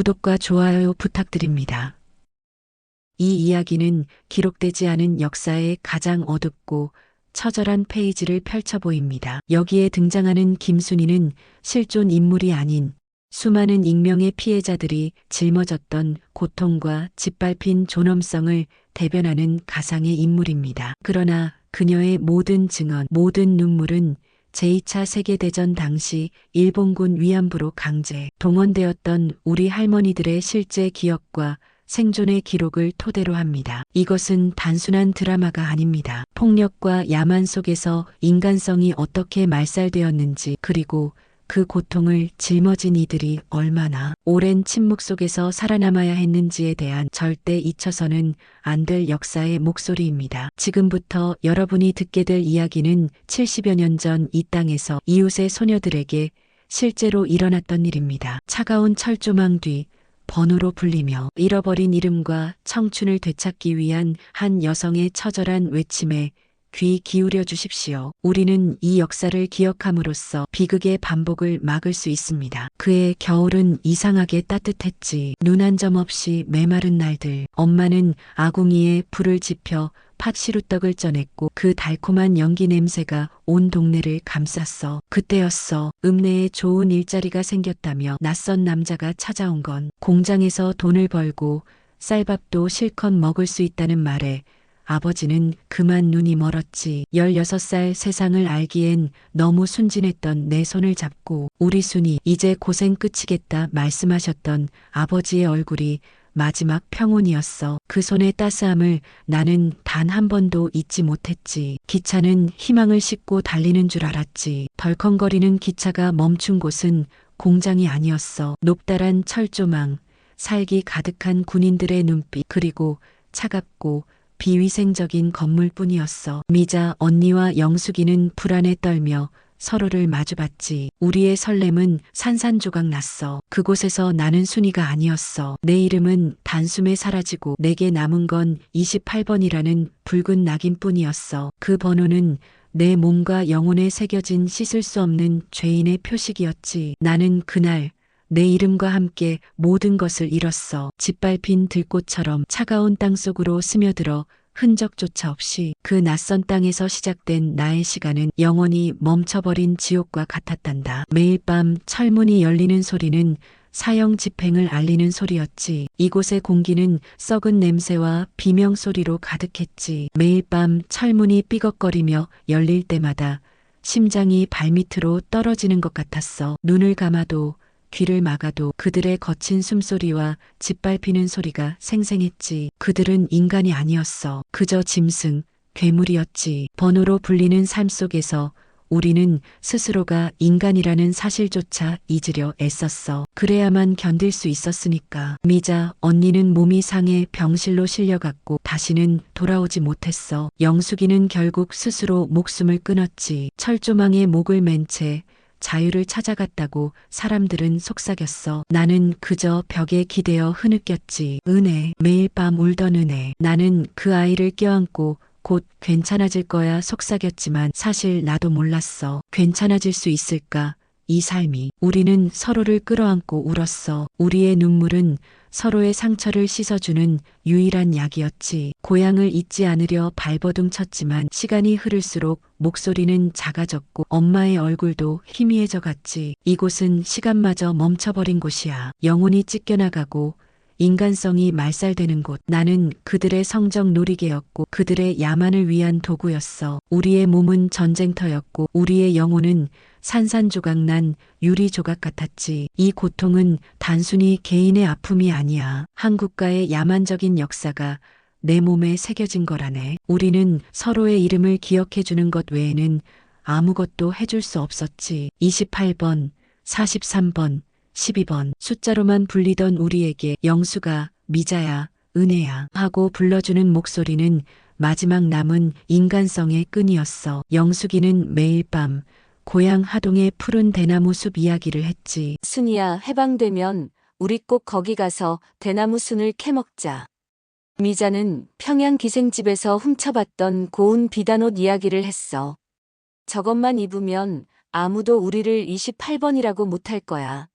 구독과 좋아요 부탁드립니다. 이 이야기는 기록되지 않은 역사의 가장 어둡고 처절한 페이지를 펼쳐 보입니다. 여기에 등장하는 김순희는 실존 인물이 아닌 수많은 익명의 피해자들이 짊어졌던 고통과 짓밟힌 존엄성을 대변하는 가상의 인물입니다. 그러나 그녀의 모든 증언, 모든 눈물은 제2차 세계대전 당시 일본군 위안부로 강제 동원되었던 우리 할머니들의 실제 기억과 생존의 기록을 토대로 합니다. 이것은 단순한 드라마가 아닙니다. 폭력과 야만 속에서 인간성이 어떻게 말살되었는지, 그리고 그 고통을 짊어진 이들이 얼마나 오랜 침묵 속에서 살아남아야 했는지에 대한 절대 잊혀서는 안 될 역사의 목소리입니다. 지금부터 여러분이 듣게 될 이야기는 70여 년 전 이 땅에서 이웃의 소녀들에게 실제로 일어났던 일입니다. 차가운 철조망 뒤 번호로 불리며 잃어버린 이름과 청춘을 되찾기 위한 한 여성의 처절한 외침에 귀 기울여 주십시오. 우리는 이 역사를 기억함으로써 비극의 반복을 막을 수 있습니다. 그의 겨울은 이상하게 따뜻했지. 눈 한 점 없이 메마른 날들. 엄마는 아궁이에 불을 지펴 팥시루떡을 쪄냈고 그 달콤한 연기 냄새가 온 동네를 감쌌어. 그때였어. 읍내에 좋은 일자리가 생겼다며 낯선 남자가 찾아온 건 공장에서 돈을 벌고 쌀밥도 실컷 먹을 수 있다는 말에 아버지는 그만 눈이 멀었지. 16살 세상을 알기엔 너무 순진했던 내 손을 잡고 우리 순이 이제 고생 끝이겠다 말씀하셨던 아버지의 얼굴이 마지막 평온이었어. 그 손의 따스함을 나는 단 한 번도 잊지 못했지. 기차는 희망을 싣고 달리는 줄 알았지. 덜컹거리는 기차가 멈춘 곳은 공장이 아니었어. 높다란 철조망, 살기 가득한 군인들의 눈빛, 그리고 차갑고 비위생적인 건물뿐이었어. 미자 언니와 영숙이는 불안에 떨며 서로를 마주봤지. 우리의 설렘은 산산조각 났어. 그곳에서 나는 순이가 아니었어. 내 이름은 단숨에 사라지고 내게 남은 건 28번이라는 붉은 낙인뿐이었어. 그 번호는 내 몸과 영혼에 새겨진 씻을 수 없는 죄인의 표식이었지. 나는 그날 내 이름과 함께 모든 것을 잃었어. 짓밟힌 들꽃처럼 차가운 땅 속으로 스며들어 흔적조차 없이 그 낯선 땅에서 시작된 나의 시간은 영원히 멈춰버린 지옥과 같았단다. 매일 밤 철문이 열리는 소리는 사형 집행을 알리는 소리였지. 이곳의 공기는 썩은 냄새와 비명 소리로 가득했지. 매일 밤 철문이 삐걱거리며 열릴 때마다 심장이 발밑으로 떨어지는 것 같았어. 눈을 감아도 귀를 막아도 그들의 거친 숨소리와 짓밟히는 소리가 생생했지. 그들은 인간이 아니었어. 그저 짐승, 괴물이었지. 번호로 불리는 삶 속에서 우리는 스스로가 인간이라는 사실조차 잊으려 애썼어. 그래야만 견딜 수 있었으니까. 미자 언니는 몸이 상해 병실로 실려갔고 다시는 돌아오지 못했어. 영숙이는 결국 스스로 목숨을 끊었지. 철조망에 목을 맨 채 자유를 찾아갔다고 사람들은 속삭였어. 나는 그저 벽에 기대어 흐느꼈지. 은혜, 매일 밤 울던 은혜. 나는 그 아이를 껴안고 곧 괜찮아질 거야 속삭였지만 사실 나도 몰랐어. 괜찮아질 수 있을까? 이 삶이. 우리는 서로를 끌어안고 울었어. 우리의 눈물은 서로의 상처를 씻어주는 유일한 약이었지. 고향을 잊지 않으려 발버둥 쳤지만 시간이 흐를수록 목소리는 작아졌고 엄마의 얼굴도 희미해져 갔지. 이곳은 시간마저 멈춰버린 곳이야. 영혼이 찢겨나가고 인간성이 말살되는 곳. 나는 그들의 성적 놀이개였고 그들의 야만을 위한 도구였어. 우리의 몸은 전쟁터였고 우리의 영혼은 산산조각난 유리조각 같았지. 이 고통은 단순히 개인의 아픔이 아니야. 한국가의 야만적인 역사가 내 몸에 새겨진 거라네. 우리는 서로의 이름을 기억해주는 것 외에는 아무것도 해줄 수 없었지. 28번, 43번, 12번 숫자로만 불리던 우리에게 영수가 미자야, 은혜야 하고 불러주는 목소리는 마지막 남은 인간성의 끈이었어. 영숙이는 매일 밤 고향 하동의 푸른 대나무 숲 이야기를 했지. 순이야, 해방되면 우리 꼭 거기 가서 대나무 순을 캐먹자. 미자는 평양 기생집에서 훔쳐봤던 고운 비단옷 이야기를 했어. 저것만 입으면 아무도 우리를 28번이라고 못할 거야.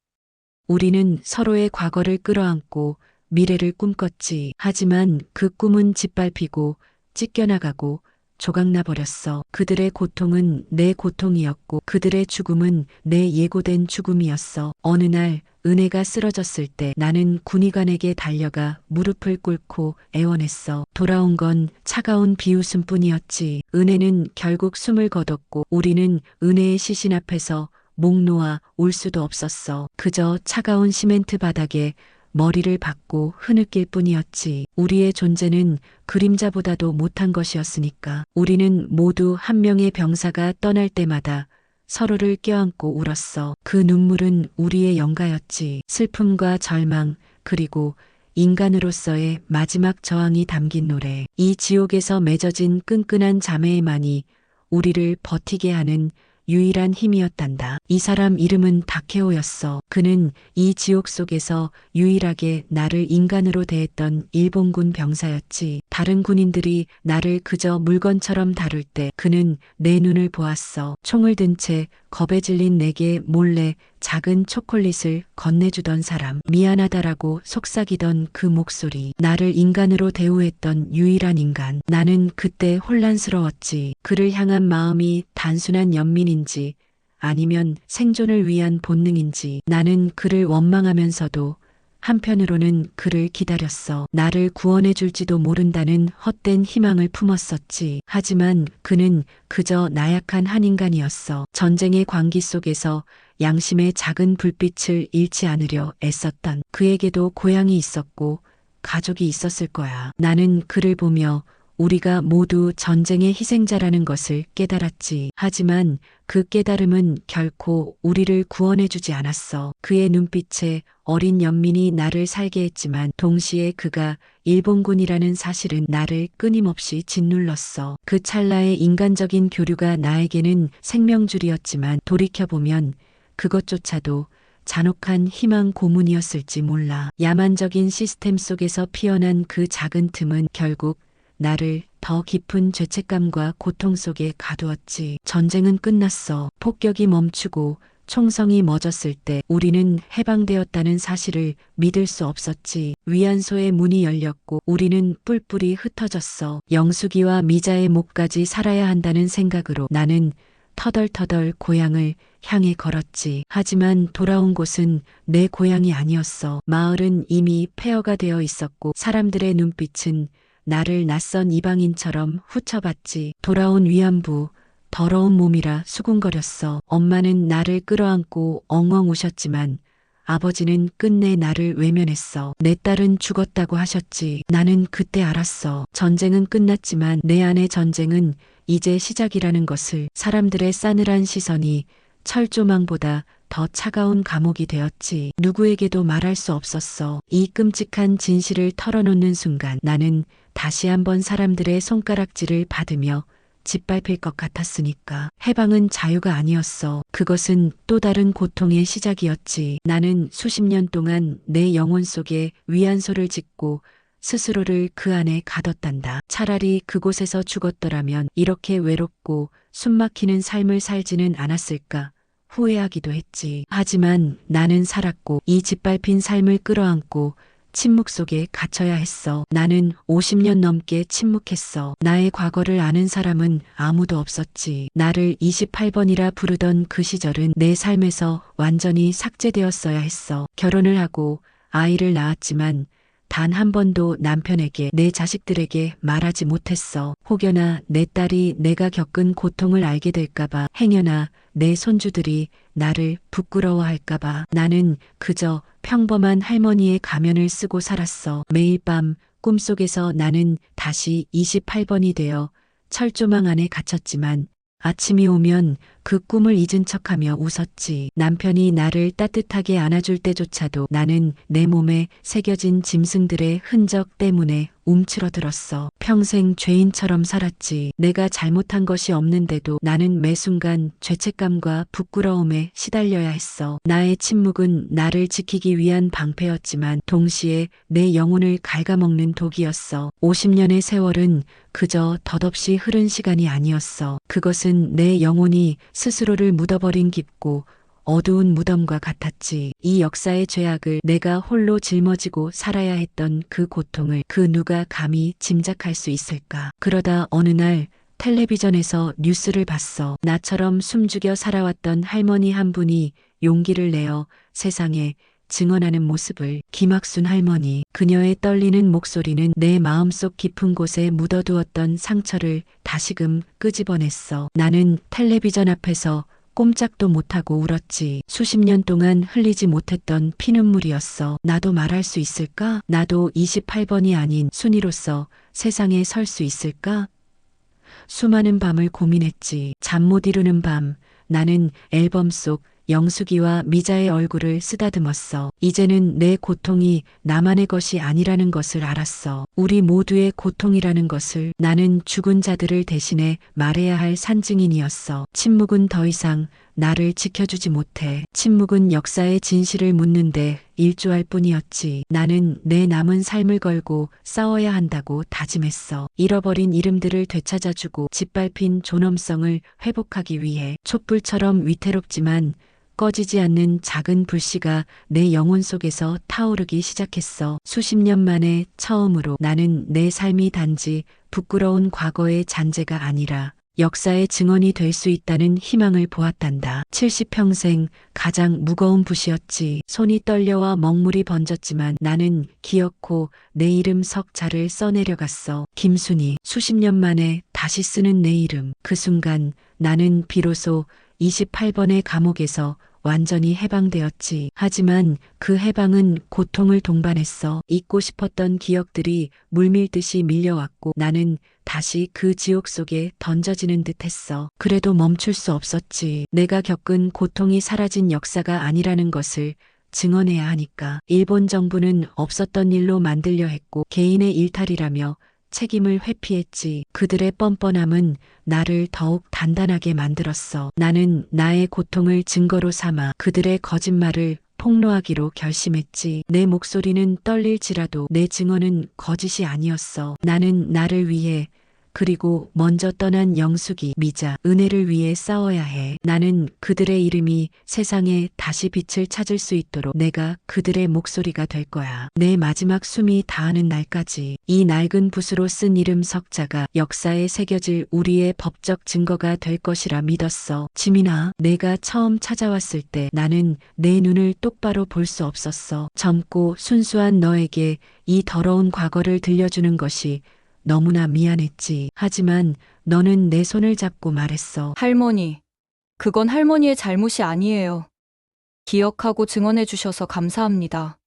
우리는 서로의 과거를 끌어안고 미래를 꿈꿨지. 하지만 그 꿈은 짓밟히고 찢겨나가고 조각나 버렸어. 그들의 고통은 내 고통이었고 그들의 죽음은 내 예고된 죽음이었어. 어느 날 은혜가 쓰러졌을 때 나는 군의관에게 달려가 무릎을 꿇고 애원했어. 돌아온 건 차가운 비웃음뿐이었지. 은혜는 결국 숨을 거뒀고 우리는 은혜의 시신 앞에서 목 놓아 울 수도 없었어. 그저 차가운 시멘트 바닥에 머리를 박고 흐느낄 뿐이었지. 우리의 존재는 그림자보다도 못한 것이었으니까. 우리는 모두 한 명의 병사가 떠날 때마다 서로를 껴안고 울었어. 그 눈물은 우리의 영가였지. 슬픔과 절망, 그리고 인간으로서의 마지막 저항이 담긴 노래. 이 지옥에서 맺어진 끈끈한 자매만이 우리를 버티게 하는 유일한 힘이었단다. 이 사람 이름은 다케오였어. 그는 이 지옥 속에서 유일하게 나를 인간으로 대했던 일본군 병사였지. 다른 군인들이 나를 그저 물건처럼 다룰 때 그는 내 눈을 보았어. 총을 든 채 겁에 질린 내게 몰래 작은 초콜릿을 건네주던 사람. 미안하다라고 속삭이던 그 목소리. 나를 인간으로 대우했던 유일한 인간. 나는 그때 혼란스러웠지. 그를 향한 마음이 단순한 연민인지 아니면 생존을 위한 본능인지. 나는 그를 원망하면서도 한편으로는 그를 기다렸어. 나를 구원해 줄지도 모른다는 헛된 희망을 품었었지. 하지만 그는 그저 나약한 한 인간이었어. 전쟁의 광기 속에서 양심의 작은 불빛을 잃지 않으려 애썼던. 그에게도 고향이 있었고 가족이 있었을 거야. 나는 그를 보며 우리가 모두 전쟁의 희생자라는 것을 깨달았지. 하지만 그 깨달음은 결코 우리를 구원해주지 않았어. 그의 눈빛에 어린 연민이 나를 살게 했지만 동시에 그가 일본군이라는 사실은 나를 끊임없이 짓눌렀어. 그 찰나의 인간적인 교류가 나에게는 생명줄이었지만 돌이켜보면 그것조차도 잔혹한 희망 고문이었을지 몰라. 야만적인 시스템 속에서 피어난 그 작은 틈은 결국 나를 더 깊은 죄책감과 고통 속에 가두었지. 전쟁은 끝났어. 폭격이 멈추고 총성이 멎었을 때 우리는 해방되었다는 사실을 믿을 수 없었지. 위안소의 문이 열렸고 우리는 뿔뿔이 흩어졌어. 영숙이와 미자의 목까지 살아야 한다는 생각으로 나는 터덜터덜 고향을 향해 걸었지. 하지만 돌아온 곳은 내 고향이 아니었어. 마을은 이미 폐허가 되어 있었고 사람들의 눈빛은 나를 낯선 이방인처럼 후쳐봤지. 돌아온 위안부, 더러운 몸이라 수군거렸어. 엄마는 나를 끌어안고 엉엉 우셨지만 아버지는 끝내 나를 외면했어. 내 딸은 죽었다고 하셨지. 나는 그때 알았어. 전쟁은 끝났지만 내 안의 전쟁은 이제 시작이라는 것을. 사람들의 싸늘한 시선이 철조망보다 더 차가운 감옥이 되었지. 누구에게도 말할 수 없었어. 이 끔찍한 진실을 털어놓는 순간 나는 다시 한번 사람들의 손가락질을 받으며 짓밟힐 것 같았으니까. 해방은 자유가 아니었어. 그것은 또 다른 고통의 시작이었지. 나는 수십 년 동안 내 영혼 속에 위안소를 짓고 스스로를 그 안에 가뒀단다. 차라리 그곳에서 죽었더라면 이렇게 외롭고 숨막히는 삶을 살지는 않았을까 후회하기도 했지. 하지만 나는 살았고 이 짓밟힌 삶을 끌어안고 침묵 속에 갇혀야 했어. 나는 50년 넘게 침묵했어. 나의 과거를 아는 사람은 아무도 없었지. 나를 28번이라 부르던 그 시절은 내 삶에서 완전히 삭제되었어야 했어. 결혼을 하고 아이를 낳았지만 단 한 번도 남편에게 내 자식들에게 말하지 못했어. 혹여나 내 딸이 내가 겪은 고통을 알게 될까봐, 행여나 내 손주들이 나를 부끄러워할까봐. 나는 그저 평범한 할머니의 가면을 쓰고 살았어. 매일 밤 꿈속에서 나는 다시 28번이 되어 철조망 안에 갇혔지만 아침이 오면 그 꿈을 잊은 척하며 웃었지. 남편이 나를 따뜻하게 안아줄 때조차도 나는 내 몸에 새겨진 짐승들의 흔적 때문에 움츠러들었어. 평생 죄인처럼 살았지. 내가 잘못한 것이 없는데도 나는 매 순간 죄책감과 부끄러움에 시달려야 했어. 나의 침묵은 나를 지키기 위한 방패였지만 동시에 내 영혼을 갉아먹는 독이었어. 50년의 세월은 그저 덧없이 흐른 시간이 아니었어. 그것은 내 영혼이 스스로를 묻어버린 깊고 어두운 무덤과 같았지. 이 역사의 죄악을 내가 홀로 짊어지고 살아야 했던 그 고통을 그 누가 감히 짐작할 수 있을까. 그러다 어느 날 텔레비전에서 뉴스를 봤어. 나처럼 숨죽여 살아왔던 할머니 한 분이 용기를 내어 세상에 증언하는 모습을. 김학순 할머니. 그녀의 떨리는 목소리는 내 마음속 깊은 곳에 묻어두었던 상처를 다시금 끄집어냈어. 나는 텔레비전 앞에서 꼼짝도 못하고 울었지. 수십 년 동안 흘리지 못했던 피눈물이었어. 나도 말할 수 있을까? 나도 28번이 아닌 순이로서 세상에 설 수 있을까? 수많은 밤을 고민했지. 잠 못 이루는 밤, 나는 앨범 속 영숙이와 미자의 얼굴을 쓰다듬었어. 이제는 내 고통이 나만의 것이 아니라는 것을 알았어. 우리 모두의 고통이라는 것을. 나는 죽은 자들을 대신해 말해야 할 산증인이었어. 침묵은 더 이상 나를 지켜주지 못해. 침묵은 역사의 진실을 묻는데 일조할 뿐이었지. 나는 내 남은 삶을 걸고 싸워야 한다고 다짐했어. 잃어버린 이름들을 되찾아주고 짓밟힌 존엄성을 회복하기 위해. 촛불처럼 위태롭지만 꺼지지 않는 작은 불씨가 내 영혼 속에서 타오르기 시작했어. 수십 년 만에 처음으로 나는 내 삶이 단지 부끄러운 과거의 잔재가 아니라 역사의 증언이 될 수 있다는 희망을 보았단다. 70평생 가장 무거운 붓이었지. 손이 떨려와 먹물이 번졌지만 나는 기어코 내 이름 석자를 써내려갔어. 김순이. 수십 년 만에 다시 쓰는 내 이름. 그 순간 나는 비로소 28번의 감옥에서 완전히 해방되었지. 하지만 그 해방은 고통을 동반했어. 잊고 싶었던 기억들이 물밀듯이 밀려왔고 나는 다시 그 지옥 속에 던져지는 듯했어. 그래도 멈출 수 없었지. 내가 겪은 고통이 사라진 역사가 아니라는 것을 증언해야 하니까. 일본 정부는 없었던 일로 만들려 했고 개인의 일탈이라며 책임을 회피했지. 그들의 뻔뻔함은 나를 더욱 단단하게 만들었어. 나는 나의 고통을 증거로 삼아 그들의 거짓말을 폭로하기로 결심했지. 내 목소리는 떨릴지라도 내 증언은 거짓이 아니었어. 나는 나를 위해 그리고 먼저 떠난 영숙이, 미자, 은혜를 위해 싸워야 해. 나는 그들의 이름이 세상에 다시 빛을 찾을 수 있도록 내가 그들의 목소리가 될 거야. 내 마지막 숨이 다하는 날까지 이 낡은 붓으로 쓴 이름 석자가 역사에 새겨질 우리의 법적 증거가 될 것이라 믿었어. 지민아, 내가 처음 찾아왔을 때 나는 내 눈을 똑바로 볼 수 없었어. 젊고 순수한 너에게 이 더러운 과거를 들려주는 것이 너무나 미안했지. 하지만 너는 내 손을 잡고 말했어. 할머니, 그건 할머니의 잘못이 아니에요. 기억하고 증언해 주셔서 감사합니다.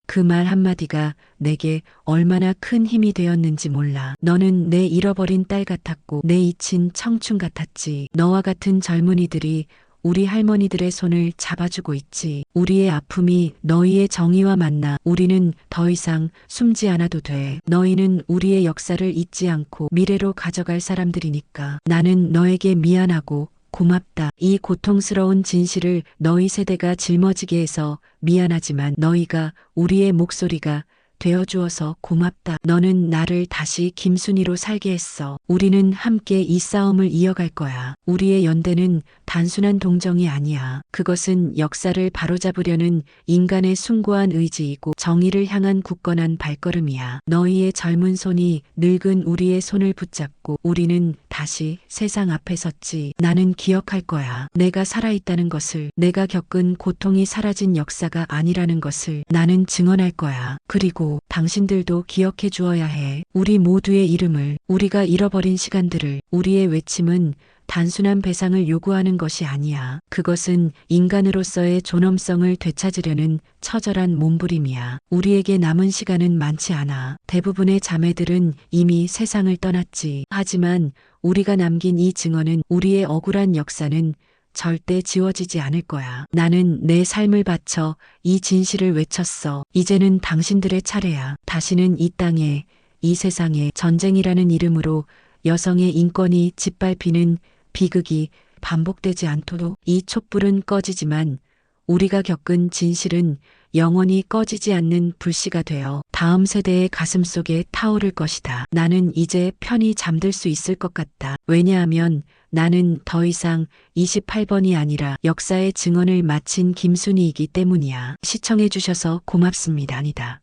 그 말 한마디가 내게 얼마나 큰 힘이 되었는지 몰라. 너는 내 잃어버린 딸 같았고 내 잊힌 청춘 같았지. 너와 같은 젊은이들이 우리 할머니들의 손을 잡아주고 있지. 우리의 아픔이 너희의 정의와 만나 우리는 더 이상 숨지 않아도 돼. 너희는 우리의 역사를 잊지 않고 미래로 가져갈 사람들이니까. 나는 너에게 미안하고 고맙다. 이 고통스러운 진실을 너희 세대가 짊어지게 해서 미안하지만 너희가 우리의 목소리가 되어주어서 고맙다. 너는 나를 다시 김순이로 살게 했어. 우리는 함께 이 싸움을 이어갈 거야. 우리의 연대는 단순한 동정이 아니야. 그것은 역사를 바로잡으려는 인간의 숭고한 의지이고 정의를 향한 굳건한 발걸음이야. 너희의 젊은 손이 늙은 우리의 손을 붙잡고 우리는 다시 세상 앞에 섰지. 나는 기억할 거야. 내가 살아있다는 것을, 내가 겪은 고통이 사라진 역사가 아니라는 것을 나는 증언할 거야. 그리고 당신들도 기억해 주어야 해. 우리 모두의 이름을, 우리가 잃어버린 시간들을. 우리의 외침은 단순한 배상을 요구하는 것이 아니야. 그것은 인간으로서의 존엄성을 되찾으려는 처절한 몸부림이야. 우리에게 남은 시간은 많지 않아. 대부분의 자매들은 이미 세상을 떠났지. 하지만 우리가 남긴 이 증언은, 우리의 억울한 역사는 절대 지워지지 않을 거야. 나는 내 삶을 바쳐 이 진실을 외쳤어. 이제는 당신들의 차례야. 다시는 이 땅에, 이 세상에 전쟁이라는 이름으로 여성의 인권이 짓밟히는 비극이 반복되지 않도록. 이 촛불은 꺼지지만 우리가 겪은 진실은 영원히 꺼지지 않는 불씨가 되어 다음 세대의 가슴 속에 타오를 것이다. 나는 이제 편히 잠들 수 있을 것 같다. 왜냐하면 나는 더 이상 28번이 아니라 역사의 증언을 마친 김순희이기 때문이야. 시청해주셔서 고맙습니다. 아니다.